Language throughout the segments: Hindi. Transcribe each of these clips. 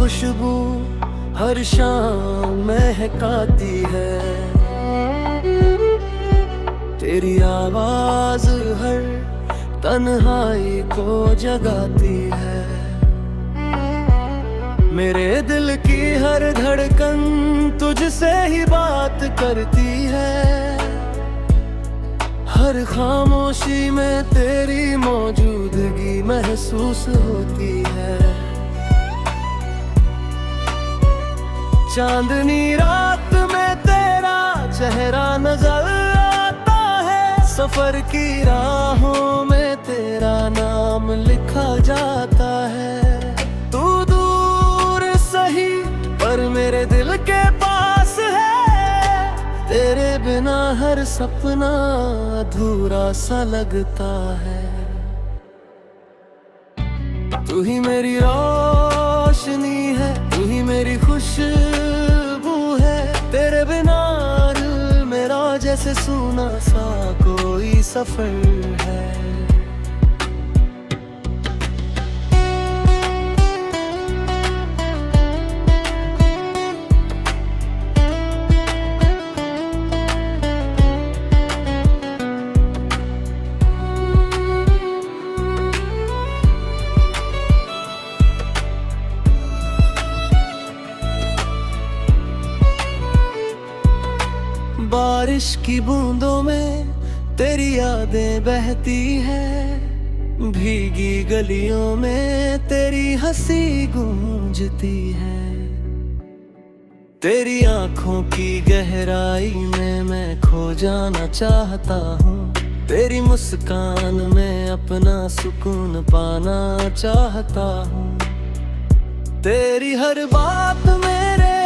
खुशबू हर शाम महकाती है। तेरी आवाज हर तन्हाई को जगाती है। मेरे दिल की हर धड़कन तुझसे ही बात करती है। हर खामोशी में तेरी मौजूदगी महसूस होती है। चांदनी रात में तेरा चेहरा नजर आता है। सफर की राहों में तेरा नाम लिखा जाता है। तू दूर सही पर मेरे दिल के पास है। तेरे बिना हर सपना अधूरा सा लगता है। तू ही मेरी रोशनी है, तू ही मेरी खुशबू है। तेरे बिना दिल मेरा जैसे सूना सा कोई सफर है। बारिश की बूंदों में तेरी यादें बहती है। भीगी गलियों में तेरी हंसी गूंजती है। तेरी आंखों की गहराई में मैं खो जाना चाहता हूँ। तेरी मुस्कान में अपना सुकून पाना चाहता हूँ। तेरी हर बात मेरे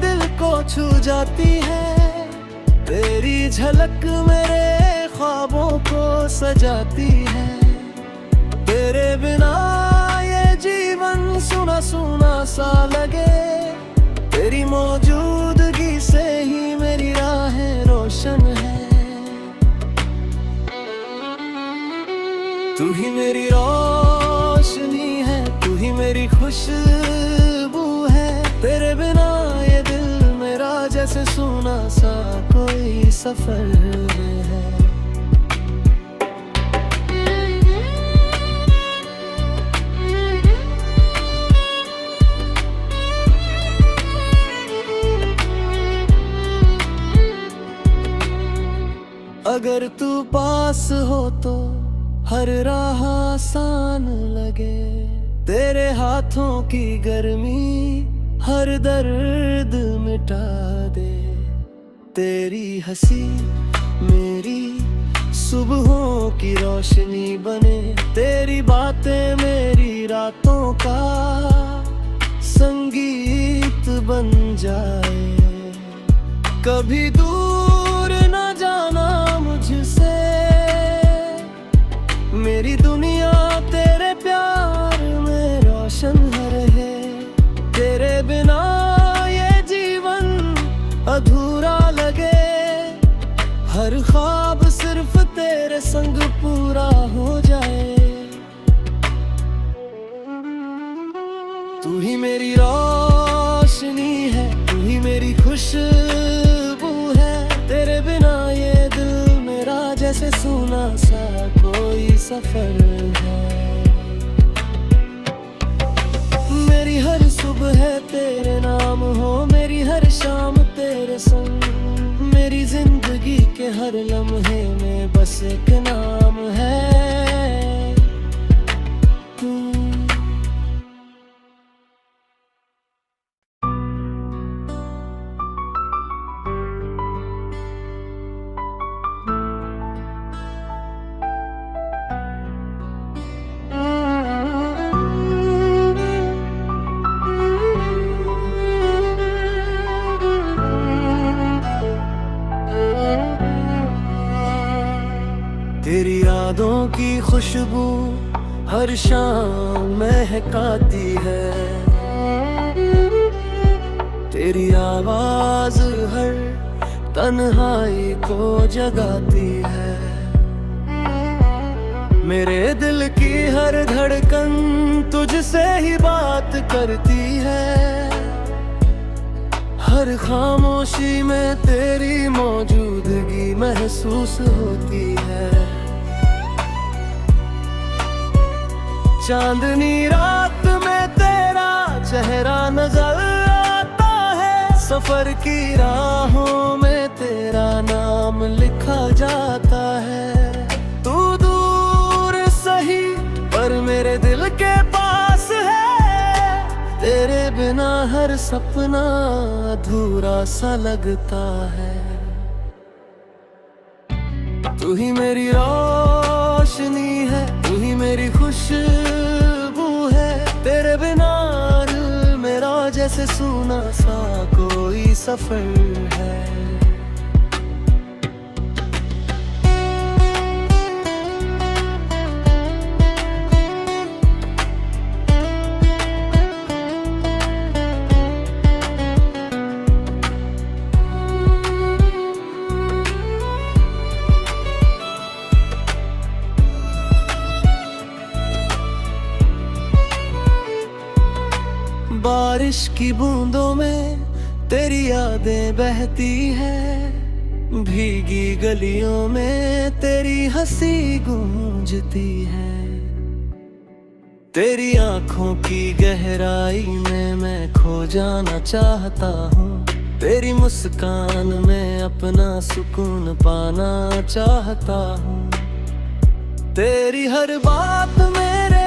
दिल को छू जाती है। तेरी झलक मेरे ख्वाबों को सजाती है। तेरे बिना ये जीवन सुना सुना सा लगे। तेरी मौजूदगी से ही मेरी राहें रोशन है। तू ही मेरी रोशनी है, तू ही मेरी खुशबू है। तेरे बिना ये दिल मेरा जैसे सूना सा कोई सफर है। अगर तू पास हो तो हर राह आसान लगे। तेरे हाथों की गर्मी हर दर्द मिटा दे। तेरी हंसी मेरी सुबहों की रोशनी बने। तेरी बातें मेरी रातों का संगीत बन जाए। कभी दूर न जाना मुझसे, मेरी दुनिया तेरे प्यार में रोशन रहे। तेरे बिना ये जीवन अधूरा लगे। हर ख्वाब सिर्फ तेरे संग पूरा हो जाए। तू ही मेरी रोशनी है, तू ही मेरी खुशबू है। तेरे बिना ये दिल मेरा जैसे सूना सा कोई सफर है। मेरी हर सुबह तेरे नाम हो, मेरी हर शाम तेरे संग। मेरी जिंदगी के हर लम्हे में बस एक नाम है तू। तेरी यादों की खुशबू हर शाम महकाती है। तेरी आवाज हर तन्हाई को जगाती है। मेरे दिल की हर धड़कन तुझसे ही बात करती है। हर खामोशी में तेरी मौजूदगी महसूस होती है। चांदनी रात में तेरा चेहरा नजर आता है। सफर की राहों में तेरा नाम लिखा जाता है। तू दूर सही पर मेरे दिल के पास है। तेरे बिना हर सपना अधूरा सा लगता है। तू ही मेरी रोशनी है, तू ही मेरी खुशबू है। तेरे बिना दिल मेरा जैसे सूना सा कोई सफर है। बारिश की बूंदों में तेरी यादें बहती है। भीगी गलियों में तेरी हंसी गूंजती है। तेरी आंखों की गहराई में मैं खो जाना चाहता हूँ। तेरी मुस्कान में अपना सुकून पाना चाहता हूँ। तेरी हर बात मेरे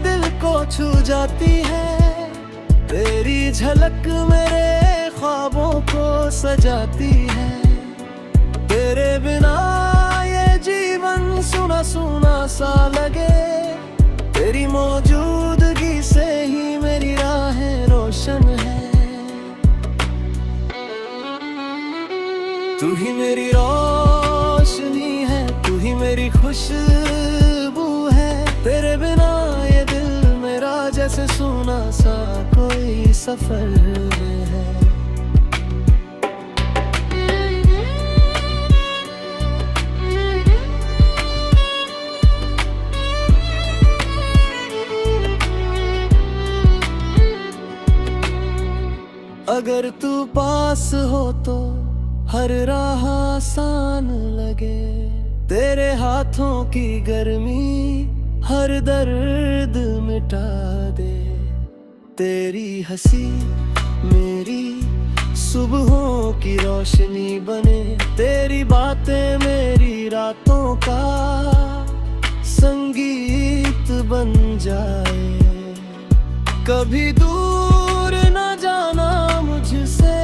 दिल को छू जाती है। तेरी झलक मेरे ख्वाबों को सजाती है। तेरे बिना ये जीवन सुना सुना सा लगे। तेरी मौजूदगी से ही मेरी राहें रोशन है। तू ही मेरी रोशनी है, तू ही मेरी खुशबू है। तेरे बिना ये दिल मेरा जैसे सूना सा कोई सफर है। अगर तू पास हो तो हर राह आसान लगे। तेरे हाथों की गर्मी हर दर्द मिटा दे। तेरी हंसी मेरी सुबहों की रोशनी बने। तेरी बातें मेरी रातों का संगीत बन जाए। कभी दूर न जाना मुझसे,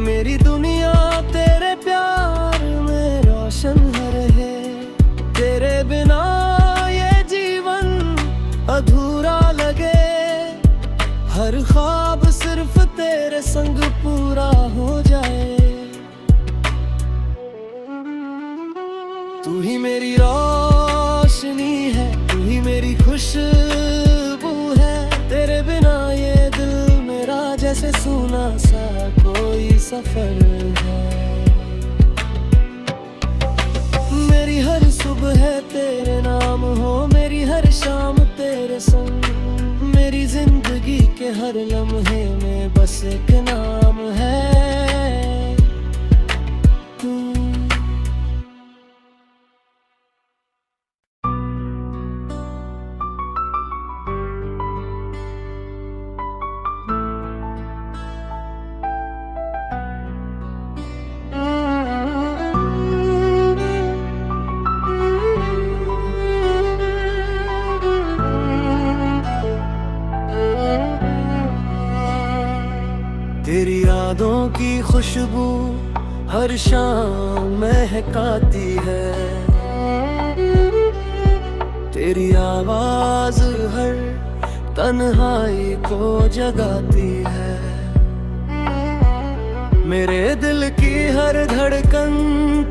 मेरी दुनिया तेरे प्यार में रोशन रहे। तेरे बिना ये जीवन अधूरा लगे। हर ख्वाब सिर्फ तेरे संग पूरा हो जाए। तू ही मेरी रोशनी है, तू ही मेरी खुशबू है। तेरे बिना ये दिल मेरा जैसे सूना सा कोई सफर है। मेरी हर सुबह तेरे नाम हो, मेरी हर शाम तेरे संग। मेरी जिंदगी के हर लम्हे में बस एक नाम है तू। तेरी यादों की खुशबू हर शाम महकाती है। तेरी आवाज हर तन्हाई को जगाती है। मेरे दिल की हर धड़कन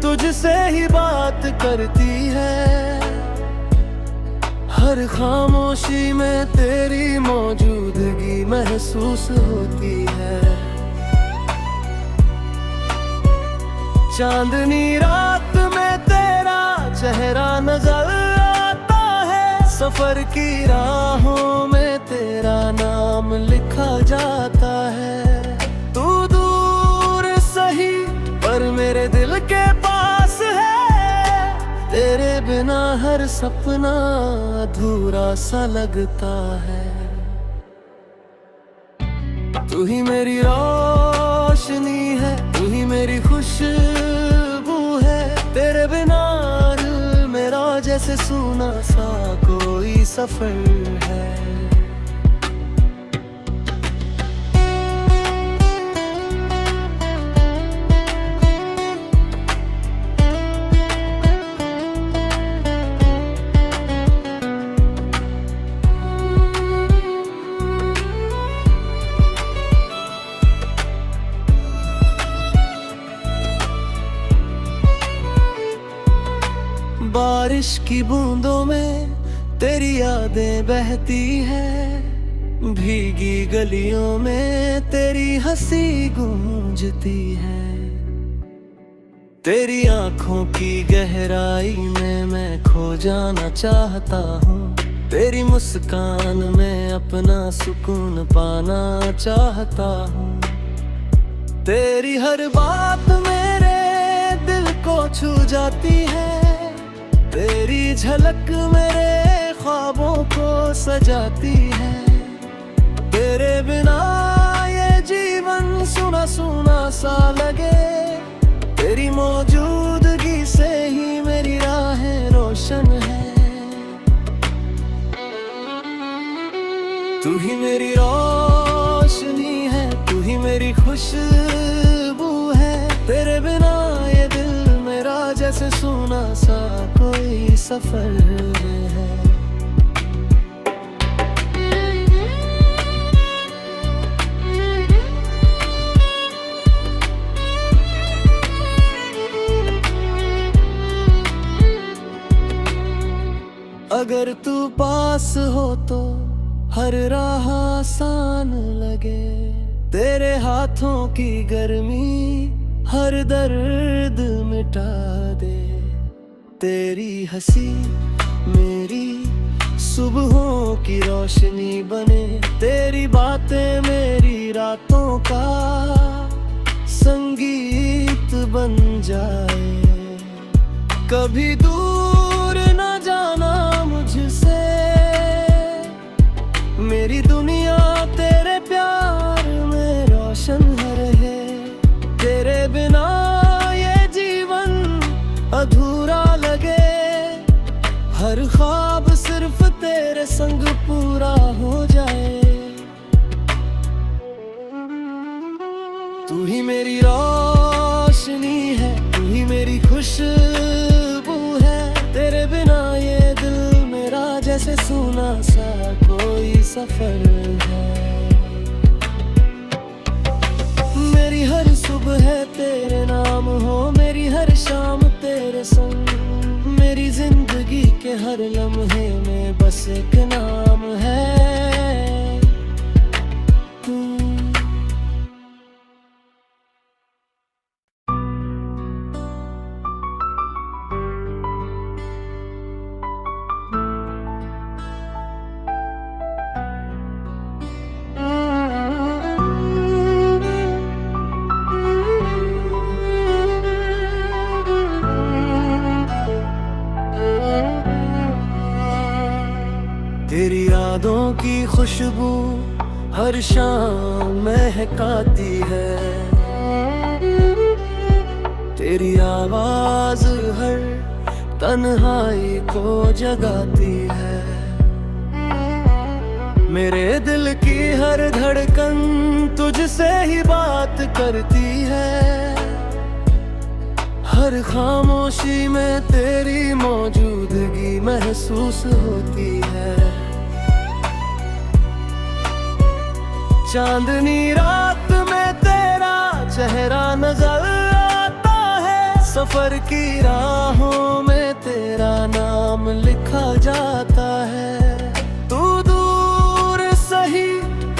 तुझसे ही बात करती है। हर खामोशी में तेरी मौजूदगी महसूस होती है। चांदनी रात में तेरा चेहरा चेहरा नजर आता है। सफर की राहों में तेरा नाम लिखा जाता है। तू दूर सही पर मेरे दिल के पास है। तेरे बिना हर सपना अधूरा सा लगता है। तू ही मेरी रोशनी है, तू ही मेरी खुशबू है। तेरे बिना दिल मेरा जैसे सूना सा कोई सफर है। बारिश की बूंदों में तेरी यादें बहती है। भीगी गलियों में तेरी हंसी गूंजती है। तेरी आंखों की गहराई में मैं खो जाना चाहता हूँ। तेरी मुस्कान में अपना सुकून पाना चाहता हूँ। तेरी हर बात मेरे दिल को छू जाती है। तेरी झलक मेरे ख्वाबों को सजाती है। तेरे बिना ये जीवन सुना सुना सा लगे। तेरी मौजूदगी से ही मेरी राहें रोशन है। तू ही मेरी रोशनी है, तू ही मेरी खुशबू है। तेरे बिना ये दिल मेरा जैसे सूना सा कोई सफर है। अगर तू पास हो तो हर राह आसान लगे। तेरे हाथों की गर्मी हर दर्द मिटा दे। तेरी हंसी मेरी सुबहों की रोशनी बने। तेरी बातें मेरी रातों का संगीत बन जाए। कभी दूर न जाना मुझसे, मेरी दुनिया तेरे प्यार में रोशन रहे। तेरे बिना ये जीवन अधूरा लगे। हर ख्वाब सिर्फ तेरे संग पूरा हो जाए। तू ही मेरी रोशनी है, तू ही मेरी खुशबू है। तेरे बिना ये दिल मेरा जैसे सूना सा कोई सफर है। मेरी हर सुबह तेरे नाम हो, मेरी हर शाम तेरे संग। मेरी जिंदगी के हर लम्हे में बस एक नाम है तू। तेरी यादों की खुशबू हर शाम महकाती है। तेरी आवाज हर तन्हाई को जगाती है। मेरे दिल की हर धड़कन तुझसे ही बात करती है। हर खामोशी में तेरी मौजूदगी महसूस होती है। चांदनी रात में तेरा चेहरा नजर आता है। सफर की राहों में तेरा नाम लिखा जाता है। तू दूर सही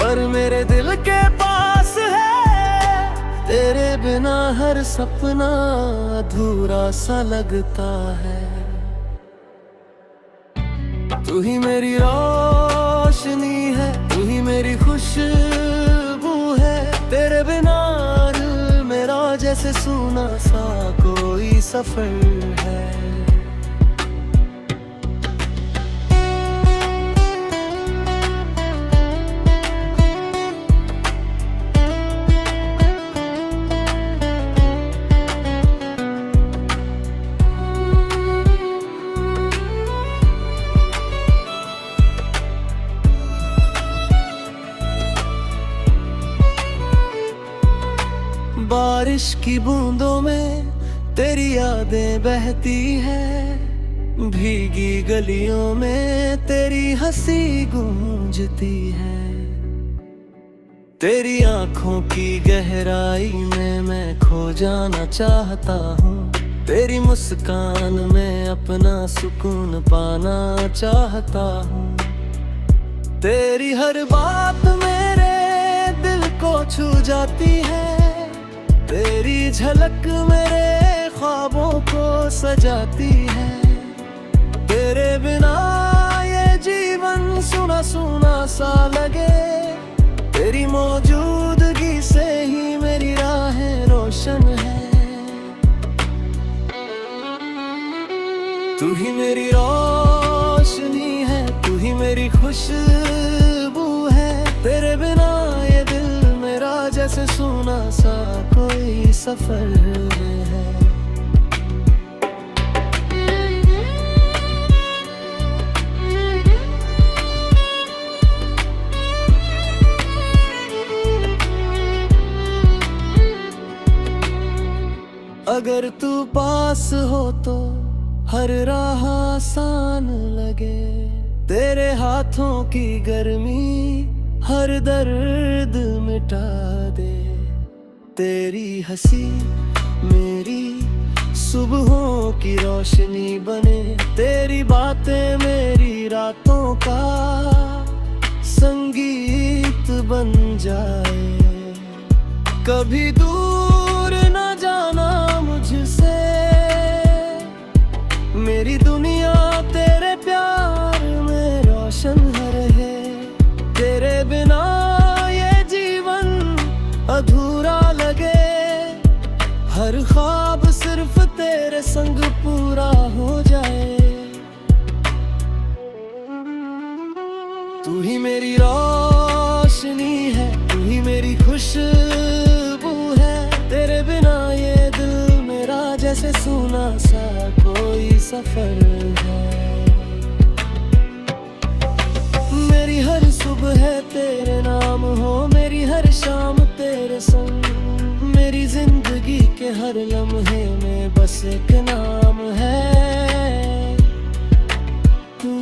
पर मेरे दिल के पास है। तेरे बिना हर सपना अधूरा सा लगता है। तू ही मेरी रोशनी है, तू ही मेरी खुशबू है। तेरे बिना दिल मेरा जैसे सूना सा कोई सफर है। बारिश की बूंदों में तेरी यादें बहती है, भीगी गलियों में तेरी हंसी गूंजती है। तेरी आंखों की गहराई में मैं खो जाना चाहता हूँ, तेरी मुस्कान में अपना सुकून पाना चाहता हूँ। तेरी हर बात मेरे दिल को छू जाती है, तेरी झलक मेरे ख्वाबों को सजाती है। तेरे बिना ये जीवन सुना सुना सा लगे, तेरी मौजूदगी से ही मेरी राहें रोशन है। तू ही मेरी रोशनी है, तू ही मेरी खुशबू है। तेरे बिना ये दिल मेरा जैसे सूना सा कोई सफर है। अगर तू पास हो तो हर राह आसान लगे, तेरे हाथों की गर्मी हर दर्द मिटा दे। तेरी हंसी मेरी सुबहों की रोशनी बने, तेरी बातें मेरी रातों का संगीत बन जाए। कभी दूर न जाना मुझसे, मेरी दुनिया तेरे प्यार में रोशन रहे। तेरे बिना ये जीवन अधूरा लगे, हर ख्वाब सिर्फ तेरे संग पूरा हो जाए। तू ही मेरी रोशनी है, तू ही मेरी खुशबू है। तेरे बिना ये दिल मेरा जैसे सूना सा कोई सफर है। मेरी हर सुबह तेरे नाम हो, मेरी हर शाम तेरे संग। मेरी जिंदगी के हर लम्हे में बस एक नाम है तू।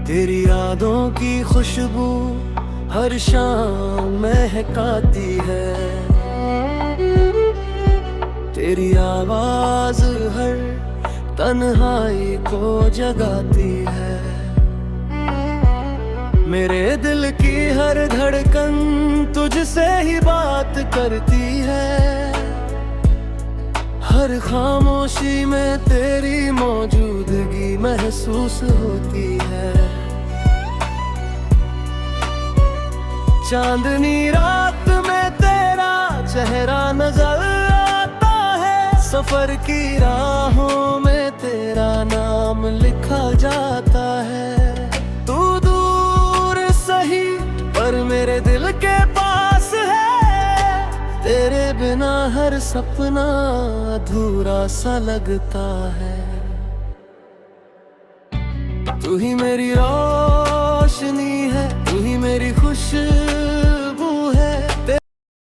तेरी यादों की खुशबू हर शाम महकाती है, तेरी आवाज हर तन्हाई को जगाती है। मेरे दिल की हर धड़कन तुझसे ही बात करती है, हर खामोशी में तेरी मौजूदगी महसूस होती है। चांदनी रात में तेरा चेहरा नजर आता है, सफर की राहों में तेरा नाम लिखा जाता है। तू दूर सही पर मेरे दिल के पास है, तेरे बिना हर सपना अधूरा सा लगता है। तू ही मेरी